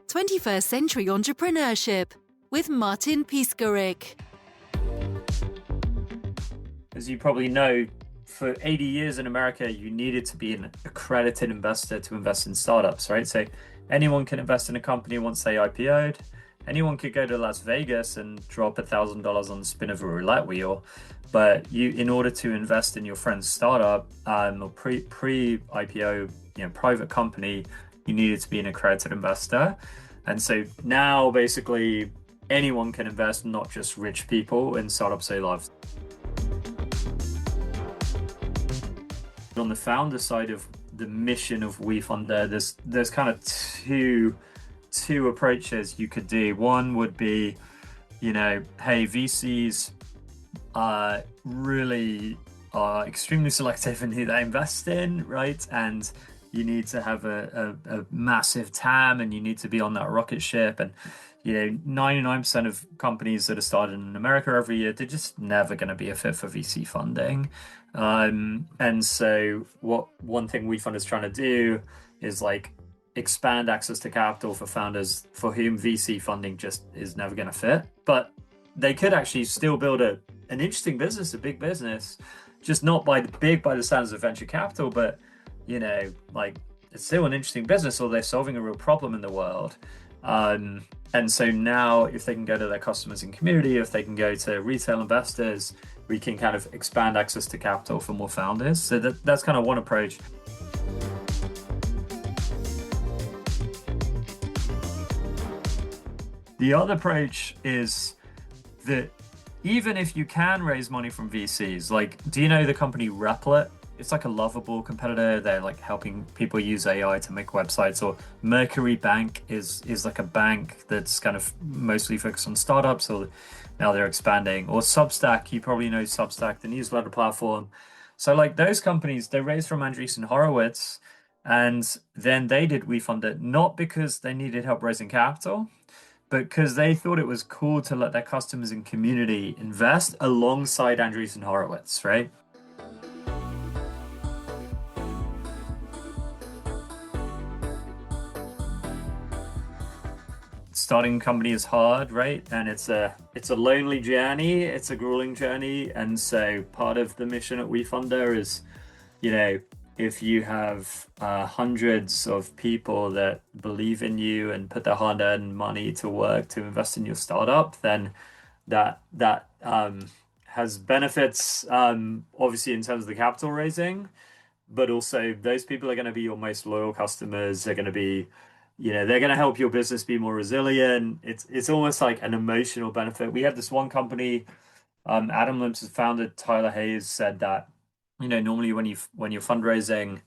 21st Century Entrepreneurship with Martin Piskarik. As you probably know, for 80 years in America, you needed to be an accredited investor to invest in startups, right? So anyone can invest in a company once they IPO'd. Anyone could go to Las Vegas and drop $1,000 on the spin of a roulette wheel. But in order to invest in your friend's startup or pre-IPO, private company, you needed to be an accredited investor. And so now basically anyone can invest, not just rich people, in startups they love. On the founder side of the mission of WeFunder, there's kind of two approaches you could do. One would be, hey, VCs really are extremely selective in who they invest in, right? And you need to have a massive TAM, and you need to be on that rocket ship. And 99% of companies that are started in America every year, they're just never going to be a fit for VC funding. And so one thing WeFunder is trying to do is expand access to capital for founders for whom VC funding just is never going to fit. But they could actually still build an interesting business, a big business, just not by the standards of venture capital, but it's still an interesting business, or they're solving a real problem in the world. And so now if they can go to their customers and community, if they can go to retail investors, we can kind of expand access to capital for more founders. So that's kind of one approach. The other approach is that even if you can raise money from VCs, do you know the company Replit? It's like a lovable competitor. They're helping people use AI to make websites. Or Mercury Bank is like a bank that's kind of mostly focused on startups, or now they're expanding. Or Substack, you probably know Substack, the newsletter platform. So those companies, they raised from Andreessen Horowitz, and then they did WeFunder, not because they needed help raising capital, but because they thought it was cool to let their customers and community invest alongside Andreessen Horowitz, right? Starting a company is hard, right? And it's a lonely journey, it's a grueling journey. And so part of the mission at WeFunder is, if you have hundreds of people that believe in you and put their hard-earned money to work to invest in your startup, then that has benefits, obviously in terms of the capital raising, but also those people are going to be your most loyal customers. They're going to be they're going to help your business be more resilient. It's almost like an emotional benefit. We had this one company, Adam Limp's founder, Tyler Hayes, said that, normally when you're fundraising,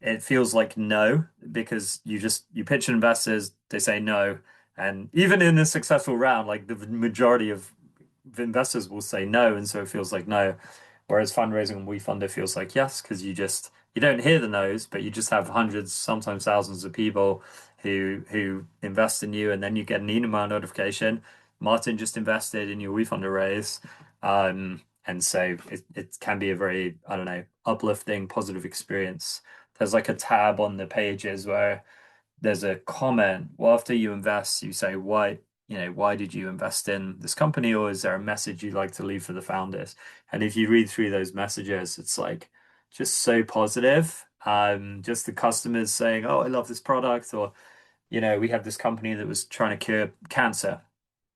it feels like no, because you pitch investors, they say no. And even in a successful round, the majority of investors will say no. And so it feels like no. Whereas fundraising on WeFunder feels like yes, because you don't hear the no's, but you just have hundreds, sometimes thousands of people who invest in you, and then you get an email notification. Martin just invested in your WeFunder raise. And so it can be a very, uplifting, positive experience. There's a tab on the pages where there's a comment. Well, after you invest, you say, why did you invest in this company? Or is there a message you'd like to leave for the founders? And if you read through those messages, it's just so positive. Just the customers saying, oh, I love this product. Or, we had this company that was trying to cure cancer,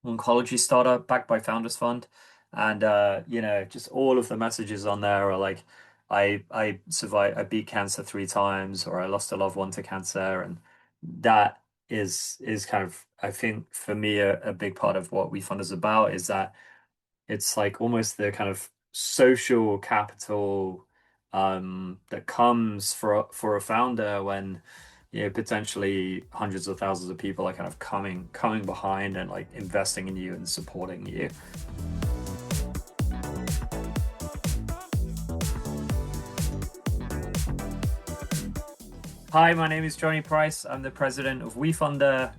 oncology startup backed by Founders Fund. And, just all of the messages on there are I survived, I beat cancer 3 times, or I lost a loved one to cancer. And that is kind of, I think for me, a big part of what WeFunder is about, is that it's almost the kind of social capital that comes for a founder when potentially hundreds of thousands of people are kind of coming behind and investing in you and supporting you. Hi, my name is Jonny Price. I'm the president of WeFunder.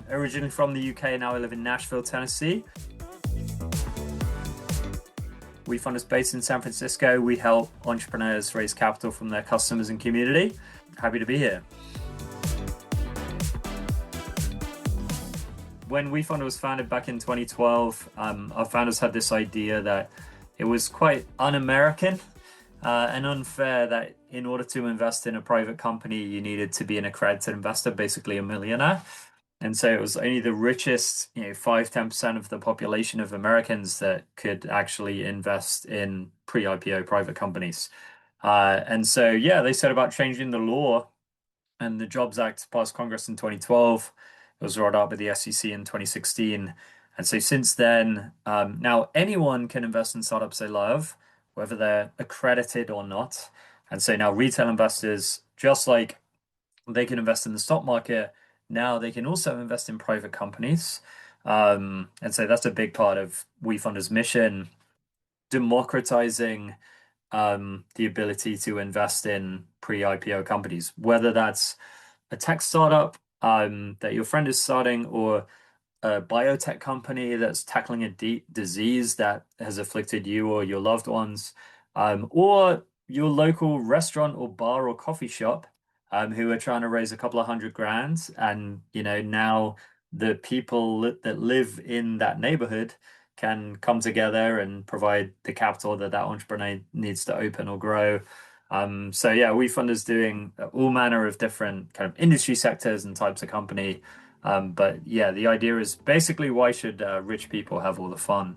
Originally from the UK, now I live in Nashville, Tennessee. WeFunder is based in San Francisco. We help entrepreneurs raise capital from their customers and community. Happy to be here. When WeFunder was founded back in 2012, our founders had this idea that it was quite un-American and unfair that in order to invest in a private company, you needed to be an accredited investor, basically a millionaire. And so it was only the richest, 5-10% of the population of Americans that could actually invest in pre-IPO private companies. And so, yeah, they set about changing the law, and the Jobs Act passed Congress in 2012. It was rolled out by the SEC in 2016. And so since then, now anyone can invest in startups they love, whether they're accredited or not. And so now retail investors, just like they can invest in the stock market, now they can also invest in private companies. And so that's a big part of WeFunder's mission, democratizing the ability to invest in pre-IPO companies, whether that's a tech startup that your friend is starting, or a biotech company that's tackling a deep disease that has afflicted you or your loved ones, or your local restaurant or bar or coffee shop who are trying to raise a couple of $100,000. And, now the people that live in that neighborhood can come together and provide the capital that entrepreneur needs to open or grow. So yeah, WeFunder's doing all manner of different kind of industry sectors and types of company. But yeah, the idea is basically, why should rich people have all the fun?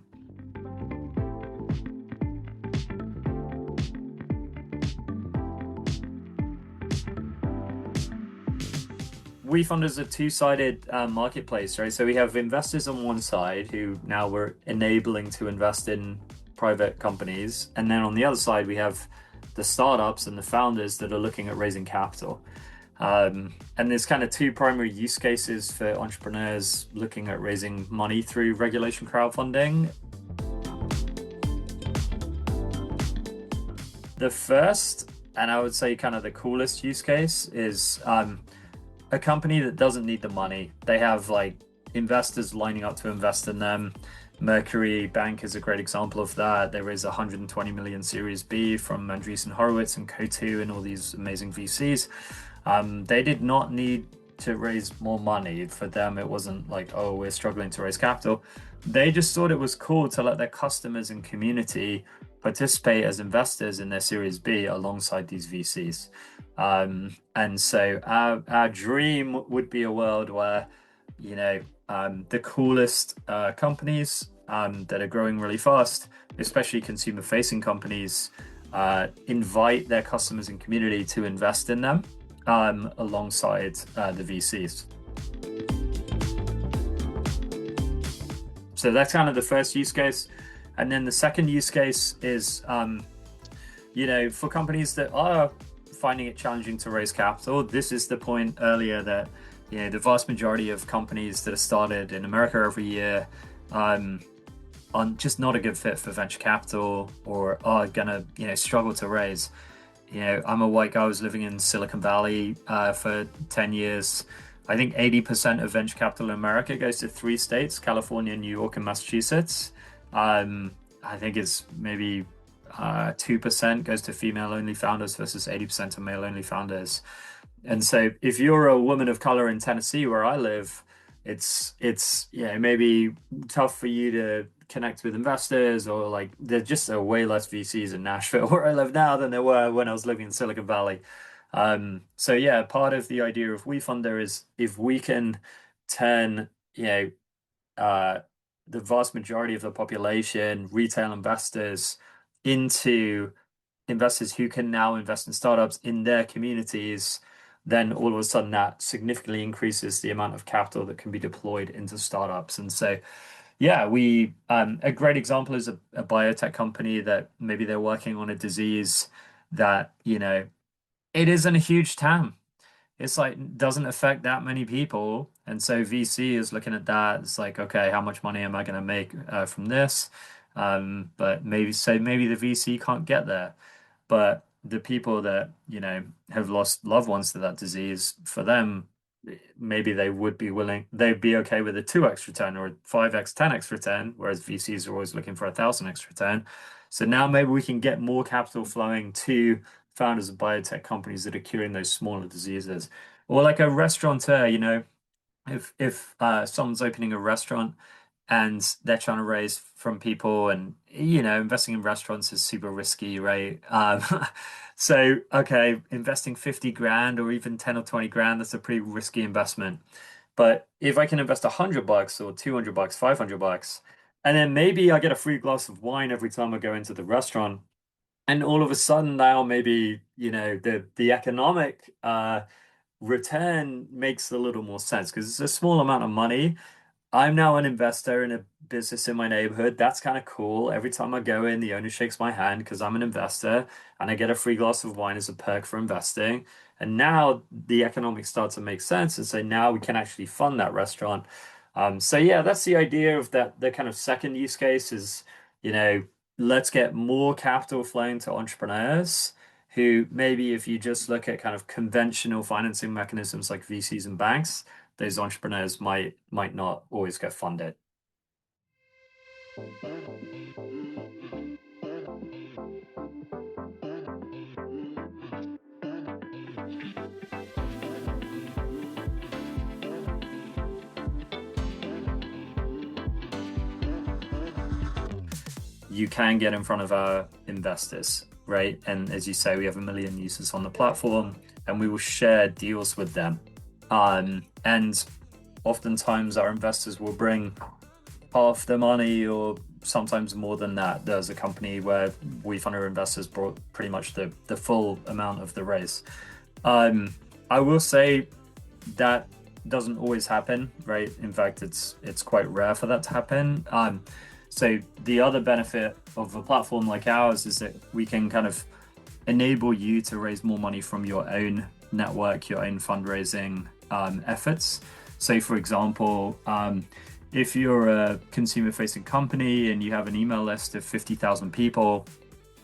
WeFunder is a two-sided marketplace, right? So we have investors on one side who now we're enabling to invest in private companies. And then on the other side, we have the startups and the founders that are looking at raising capital. And there's kind of two primary use cases for entrepreneurs looking at raising money through regulation crowdfunding. The first, and I would say kind of the coolest use case, is a company that doesn't need the money. They have like investors lining up to invest in them. Mercury Bank is a great example of that. There is 120 million Series B from Andreessen Horowitz and Coatue and all these amazing VCs. They did not need to raise more money. For them, it wasn't like, oh, we're struggling to raise capital. They just thought it was cool to let their customers and community participate as investors in their Series B alongside these VCs. And so our dream would be a world where, the coolest companies that are growing really fast, especially consumer-facing companies, invite their customers and community to invest in them alongside the VCs. So that's kind of the first use case. And then the second use case is, for companies that are finding it challenging to raise capital. This is the point earlier that, the vast majority of companies that are started in America every year are just not a good fit for venture capital, or are gonna, struggle to raise. I'm a white guy who was living in Silicon Valley for 10 years. I think 80% of venture capital in America goes to 3 states, California, New York, and Massachusetts. I think it's maybe 2% goes to female-only founders versus 80% of male-only founders. And so if you're a woman of color in Tennessee, where I live, it's maybe tough for you to connect with investors, or like there's just way less VCs in Nashville where I live now than there were when I was living in Silicon Valley. So yeah, part of the idea of WeFunder is if we can turn, the vast majority of the population, retail investors, into investors who can now invest in startups in their communities, then all of a sudden that significantly increases the amount of capital that can be deployed into startups. And so, yeah, a great example is a biotech company that maybe they're working on a disease that, it isn't a huge TAM. It's like doesn't affect that many people, and so VC is looking at that. It's like, okay, how much money am I going to make from this? But maybe the VC can't get there, but the people that have lost loved ones to that disease, for them, maybe they'd be okay with a 2x return or 5x, 10x return, whereas VCs are always looking for 1,000x return. So now maybe we can get more capital flowing to founders of biotech companies that are curing those smaller diseases. Or like a restaurateur, if someone's opening a restaurant and they're trying to raise from people, and investing in restaurants is super risky, right? So okay, investing 50 grand or even 10 or 20 grand, that's a pretty risky investment. But if I can invest $100 or $200, $500, and then maybe I get a free glass of wine every time I go into the restaurant, and all of a sudden now maybe the economic return makes a little more sense because it's a small amount of money. I'm now an investor in a business in my neighborhood. That's kind of cool. Every time I go in, the owner shakes my hand because I'm an investor and I get a free glass of wine as a perk for investing. And now the economics start to make sense. And so now we can actually fund that restaurant. So yeah, that's the idea of that. The kind of second use case is, you know, let's get more capital flowing to entrepreneurs who maybe if you just look at kind of conventional financing mechanisms like VCs and banks, those entrepreneurs might not always get funded. You can get in front of our investors, right? And as you say, we have 1 million users on the platform, and we will share deals with them. And oftentimes our investors will bring half the money or sometimes more than that. There's a company where WeFunder investors brought pretty much the full amount of the raise. I will say that doesn't always happen, right? In fact, it's quite rare for that to happen. So the other benefit of a platform like ours is that we can kind of enable you to raise more money from your own network, your own fundraising efforts. So, for example, if you're a consumer-facing company and you have an email list of 50,000 people,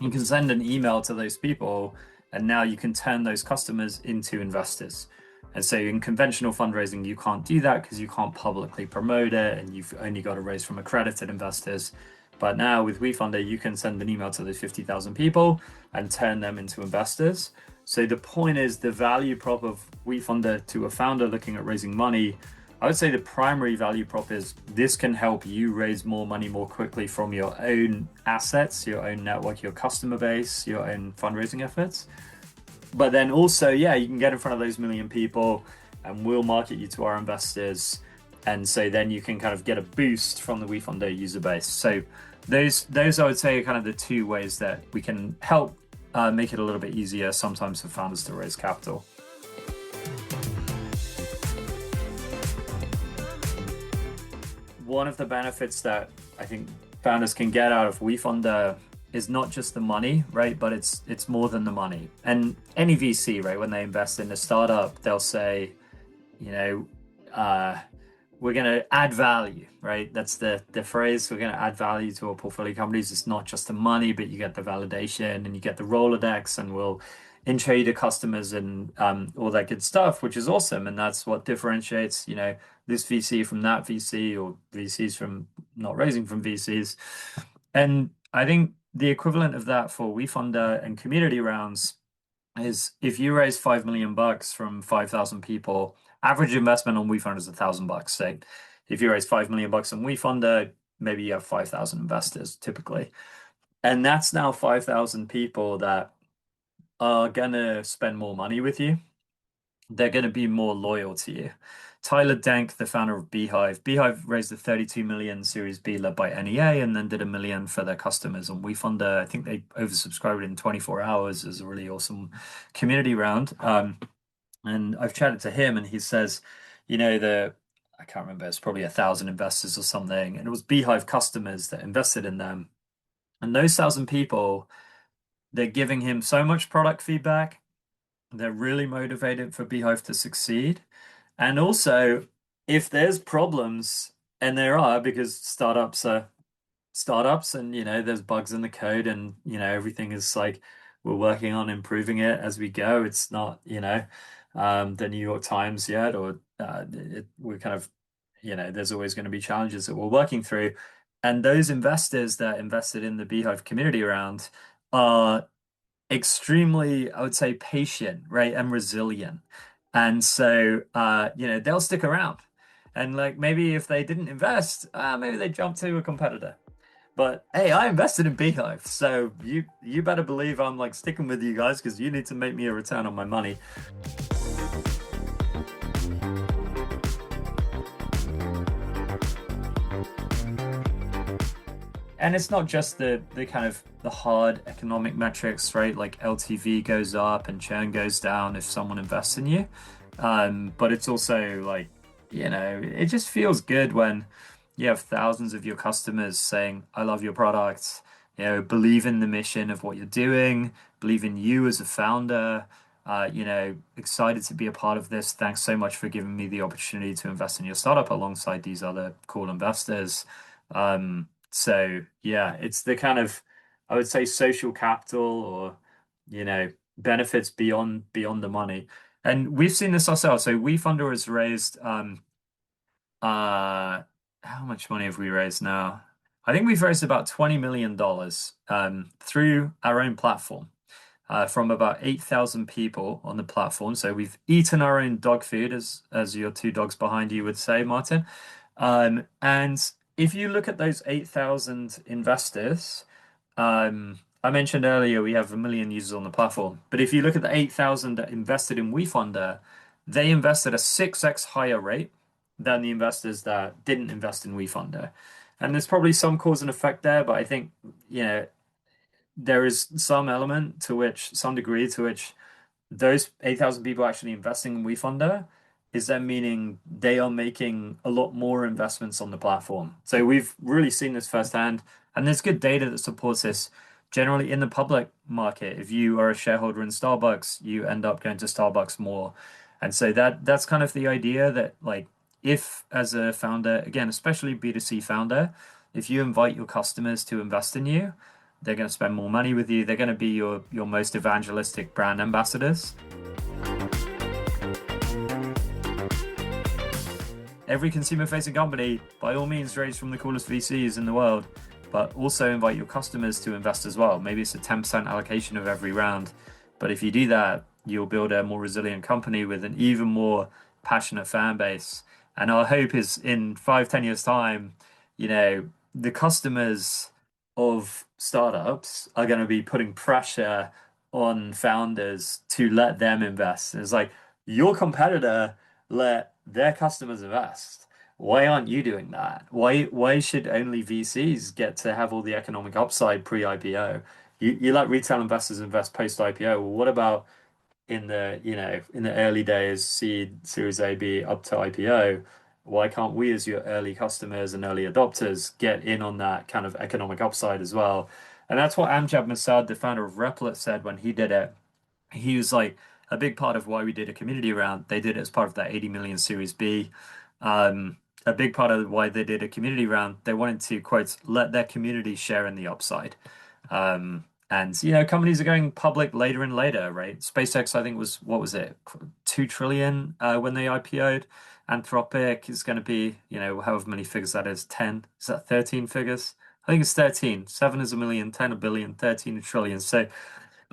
you can send an email to those people, and now you can turn those customers into investors. And so in conventional fundraising, you can't do that because you can't publicly promote it and you've only got to raise from accredited investors. But now with WeFunder, you can send an email to those 50,000 people and turn them into investors. So the point is the value prop of WeFunder to a founder looking at raising money. I would say the primary value prop is this can help you raise more money more quickly from your own assets, your own network, your customer base, your own fundraising efforts. But then also, yeah, you can get in front of those 1 million people and we'll market you to our investors. And so then you can kind of get a boost from the WeFunder user base. So those I would say are kind of the two ways that we can help make it a little bit easier sometimes for founders to raise capital. One of the benefits that I think founders can get out of WeFunder is not just the money, right? But it's more than the money. And any VC, right, when they invest in a startup, they'll say, we're going to add value, right? That's the phrase. We're going to add value to our portfolio companies. It's not just the money, but you get the validation and you get the Rolodex, and we'll intro you to customers and all that good stuff, which is awesome. And that's what differentiates, this VC from that VC, or VCs from not raising from VCs. And I think the equivalent of that for WeFunder and community rounds is if you raise $5 million from 5,000 people, average investment on WeFunder is $1,000. So if you raise $5 million on WeFunder, maybe you have 5,000 investors typically. And that's now 5,000 people that are gonna spend more money with you. They're gonna be more loyal to you. Tyler Denk, the founder of Beehive raised a 32 million Series B led by NEA and then did $1 million for their customers on WeFunder. I think they oversubscribed in 24 hours. It was a really awesome community round. And I've chatted to him and he says, I can't remember, it's probably 1,000 investors or something. And it was Beehive customers that invested in them. And those 1,000 people, they're giving him so much product feedback. They're really motivated for Beehive to succeed. And also, if there's problems, and there are, because startups are startups and, there's bugs in the code and, everything is like, we're working on improving it as we go. It's not, the New York Times yet, or we're kind of, there's always going to be challenges that we're working through. And those investors that invested in the Beehive community round are extremely, I would say, patient, right, and resilient. And so, they'll stick around. And like maybe if they didn't invest, maybe they jump to a competitor. But hey, I invested in Beehive, so you better believe I'm like sticking with you guys because you need to make me a return on my money. And it's not just the kind of the hard economic metrics, right? Like LTV goes up and churn goes down if someone invests in you. But it's also like, it just feels good when you have thousands of your customers saying, I love your product, believe in the mission of what you're doing, believe in you as a founder, excited to be a part of this. Thanks so much for giving me the opportunity to invest in your startup alongside these other cool investors. So yeah, it's the kind of, I would say, social capital or, benefits beyond the money. And we've seen this ourselves. So WeFunder has raised how much money have we raised now? I think we've raised about $20 million through our own platform from about 8,000 people on the platform. So we've eaten our own dog food, as your two dogs behind you would say, Martin. And if you look at those 8,000 investors, I mentioned earlier we have 1 million users on the platform. But if you look at the 8,000 that invested in WeFunder, they invested a 6x higher rate than the investors that didn't invest in WeFunder. And there's probably some cause and effect there, but I think, there is some element to which, some degree to which those 8,000 people actually investing in WeFunder is then meaning they are making a lot more investments on the platform. So we've really seen this firsthand, and there's good data that supports this. Generally, in the public market, if you are a shareholder in Starbucks, you end up going to Starbucks more. And so that's kind of the idea that like if as a founder, again, especially B2C founder, if you invite your customers to invest in you, they're going to spend more money with you. They're going to be your most evangelistic brand ambassadors. Every consumer-facing company, by all means, raise from the coolest VCs in the world, but also invite your customers to invest as well. Maybe it's a 10% allocation of every round. But if you do that, you'll build a more resilient company with an even more passionate fan base. And our hope is in 5, 10 years' time, the customers of startups are going to be putting pressure on founders to let them invest. It's like your competitor let their customers invest. Why aren't you doing that? Why should only VCs get to have all the economic upside pre-IPO? You let retail investors invest post-IPO. Well, what about in the early days, seed, Series A, B, up to IPO? Why can't we, as your early customers and early adopters, get in on that kind of economic upside as well? And that's what Amjad Masad, the founder of Replit, said when he did it. He was like, a big part of why we did a community round, they did it as part of that 80 million Series B. A big part of why they did a community round, they wanted to, quote, let their community share in the upside. And companies are going public later and later, right? SpaceX, I think what was it, 2 trillion when they IPO'd. Anthropic is going to be, however many figures that is, 10. Is that 13 figures? I think it's 13. 7 is a million, 10 a billion, 13 a trillion. So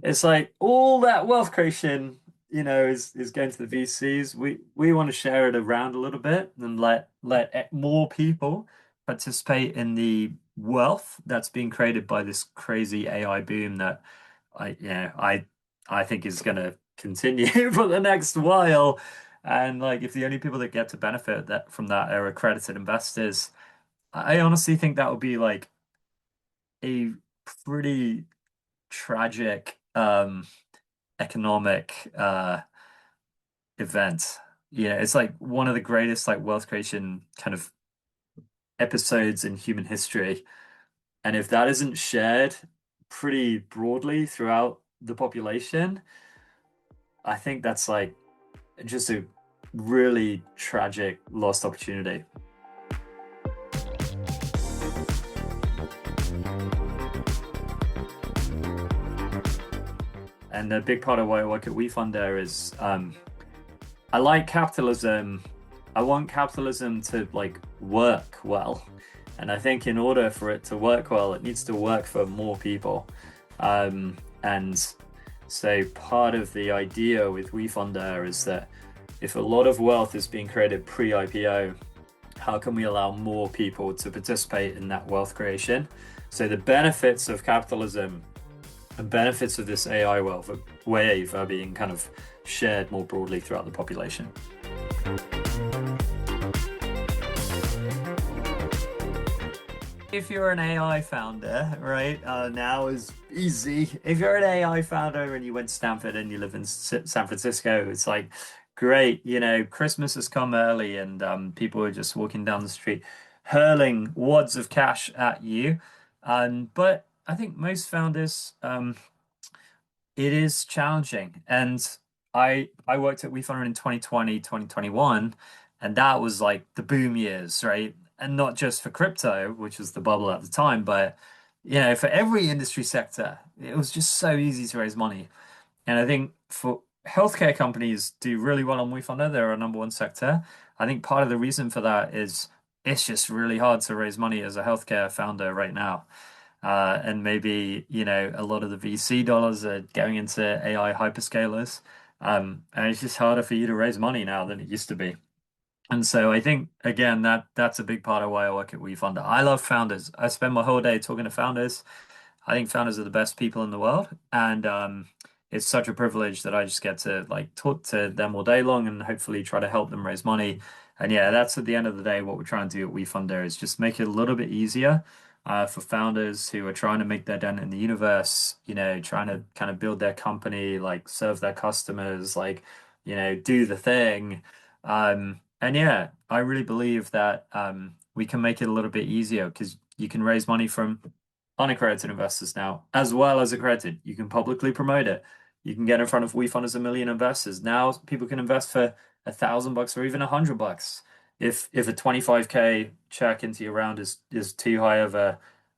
it's like all that wealth creation, is going to the VCs. We want to share it around a little bit and let more people participate in the wealth that's being created by this crazy AI boom that I think is going to continue for the next while. And like, if the only people that get to benefit from that are accredited investors, I honestly think that would be like a pretty tragic economic event. It's like one of the greatest like wealth creation kind of episodes in human history. And if that isn't shared pretty broadly throughout the population, I think that's like just a really tragic lost opportunity. And a big part of why I work at WeFunder is I like capitalism. I want capitalism to like work well. And I think in order for it to work well, it needs to work for more people. And so part of the idea with WeFunder is that if a lot of wealth is being created pre-IPO, how can we allow more people to participate in that wealth creation? So the benefits of capitalism and benefits of this AI wave are being kind of shared more broadly throughout the population. If you're an AI founder, right, now is easy. If you're an AI founder and you went to Stanford and you live in San Francisco, it's like, great, Christmas has come early and people are just walking down the street hurling wads of cash at you. But I think most founders, it is challenging. And I worked at WeFunder in 2020, 2021, and that was like the boom years, right? And not just for crypto, which was the bubble at the time, but for every industry sector, it was just so easy to raise money. And I think for healthcare companies do really well on WeFunder, they're our number one sector. I think part of the reason for that is it's just really hard to raise money as a healthcare founder right now. And maybe, a lot of the VC dollars are going into AI hyperscalers. And it's just harder for you to raise money now than it used to be. And so I think, again, that's a big part of why I work at WeFunder. I love founders. I spend my whole day talking to founders. I think founders are the best people in the world. And it's such a privilege that I just get to like talk to them all day long and hopefully try to help them raise money. And yeah, that's at the end of the day what we're trying to do at WeFunder is just make it a little bit easier for founders who are trying to make their dent in the universe, trying to kind of build their company, like serve their customers, like, do the thing. And yeah, I really believe that we can make it a little bit easier because you can raise money from unaccredited investors now, as well as accredited. You can publicly promote it. You can get in front of WeFund as a million investors. Now people can invest for $1,000 or even $100. If a 25K check into your round is too high of a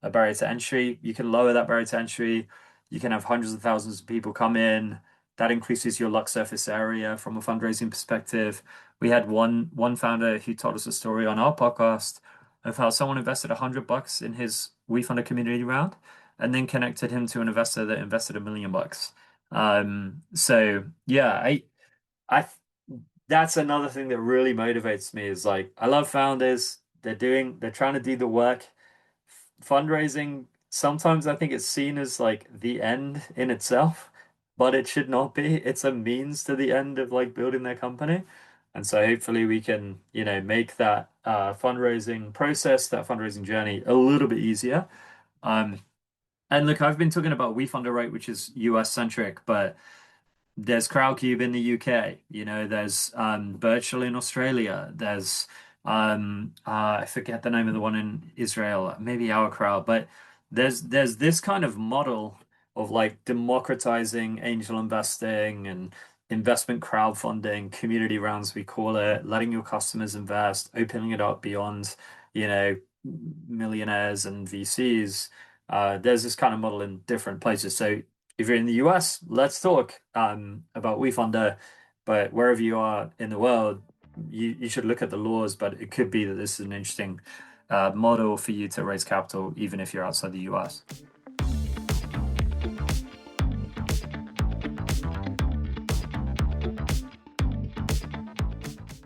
barrier to entry, you can lower that barrier to entry. You can have hundreds of thousands of people come in. That increases your luck surface area from a fundraising perspective. We had one founder who told us a story on our podcast of how someone invested $100 in his WeFunder community round and then connected him to an investor that invested $1 million. So yeah, I that's another thing that really motivates me is like I love founders. They're trying to do the work. Fundraising, sometimes I think it's seen as like the end in itself, but it should not be. It's a means to the end of like building their company. And so hopefully we can, make that fundraising process, that fundraising journey a little bit easier. And look, I've been talking about WeFunder, right, which is US centric, but there's Crowdcube in the UK, there's Virtual in Australia, there's I forget the name of the one in Israel, maybe Our Crowd, but there's this kind of model of like democratizing angel investing and investment crowdfunding, community rounds we call it, letting your customers invest, opening it up beyond, millionaires and VCs. There's this kind of model in different places. So if you're in the US, let's talk about WeFunder. But wherever you are in the world, you should look at the laws. But it could be that this is an interesting model for you to raise capital, even if you're outside the US.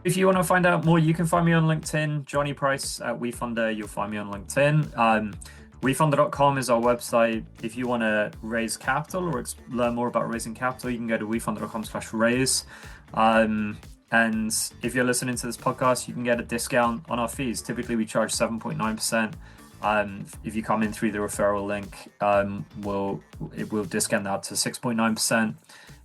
If you want to find out more, you can find me on LinkedIn, Jonny Price at WeFunder. You'll find me on LinkedIn. WeFunder.com is our website. If you want to raise capital or learn more about raising capital, you can go to WeFunder.com/raise. And if you're listening to this podcast, you can get a discount on our fees. Typically, we charge 7.9%. If you come in through the referral link, it will discount that to 6.9%.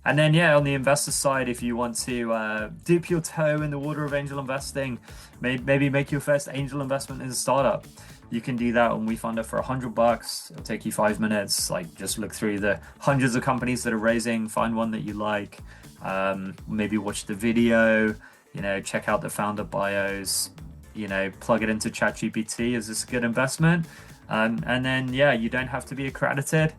And then, on the investor side, if you want to dip your toe in the water of angel investing, maybe make your first angel investment in a startup, you can do that on WeFunder for $100. It'll take you 5 minutes. Like, just look through the hundreds of companies that are raising, find one that you like, maybe watch the video, check out the founder bios, plug it into ChatGPT. Is this a good investment? And then, you don't have to be accredited.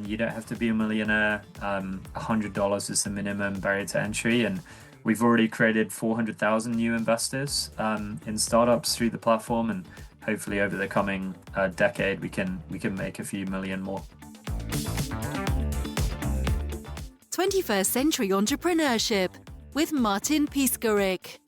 You don't have to be a millionaire. $100 is the minimum barrier to entry. And we've already created 400,000 new investors in startups through the platform. And hopefully over the coming decade we can make a few million more. 21st Century Entrepreneurship with Martin Piskarik.